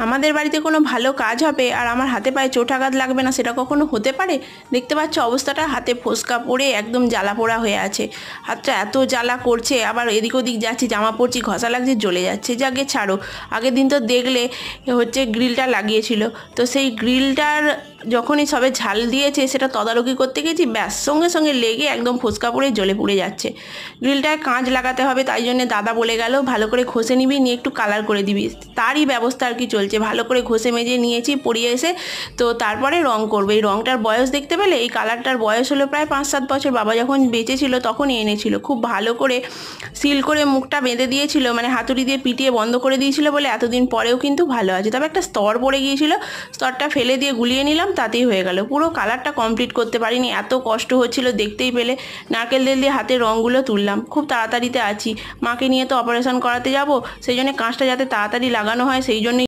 আমাদের বাড়িতে কোনো ভালো কাজ হবে আর আমার হাতে পায়ে চোটাঘাত লাগবে না, সেটা কখনো হতে পারে? দেখতে পাচ্ছ অবস্থাটা, হাতে ফোস্কা পড়ে একদম জ্বালা পোড়া হয়ে আছে। হাতটা এত জ্বালা করছে, আবার এদিক ওদিক যাচ্ছি, জামা পরছি, ঘষা লাগছে, জ্বলে যাচ্ছে। যাকে ছাড়ো, আগের দিন তো দেখলে গ্রিলটা লাগিয়েছিল, তো সেই গ্রিলটার যখনই সবে ঝাল দিয়েছে সেটা তদারকি করতে গেছি, ব্যাস সঙ্গে সঙ্গে লেগে একদম ফোস্কা পড়ে জ্বলে পুড়ে যাচ্ছে। গ্রিলটায় কাঁচ লাগাতে হবে, তাই জন্য দাদা বলে গেল ভালো করে ঘষে নিবি, নিয়ে একটু কালার করে দিবি। তারই ব্যবস্থা আর কি চলছে, ভালো করে ঘষে মেজে নিয়েছি পরিয়ে এসে। তো তারপরে রং করবে। এই রংটার বয়স দেখতে পেলে, এই কালারটার বয়স হলো প্রায় 5-7 বছর। বাবা যখন বেঁচে ছিল তখনই এনেছিল। খুব ভালো করে সিল করে মুখটা বেঁধে দিয়েছিল, মানে হাতুড়ি দিয়ে পিটিয়ে বন্ধ করে দিয়েছিল বলে এতদিন পরেও কিন্তু ভালো আছে। তবে একটা স্তর পড়ে গিয়েছিল, স্তরটা ফেলে দিয়ে গুলিয়ে নিলাম, তাতেই হয়ে গেল। পুরো কালারটা কমপ্লিট করতে পারিনি, এত কষ্ট হচ্ছিল, দেখতেই পেলে। নারকেল তেল দিয়ে হাতের রঙগুলো তুললাম, খুব তাড়াতাড়িতে আছি। মাকে নিয়ে তো অপারেশন করাতে যাব, সেই জন্য কাঁচটা যাতে তাড়াতাড়ি লাগানো হয়, সেই জন্যই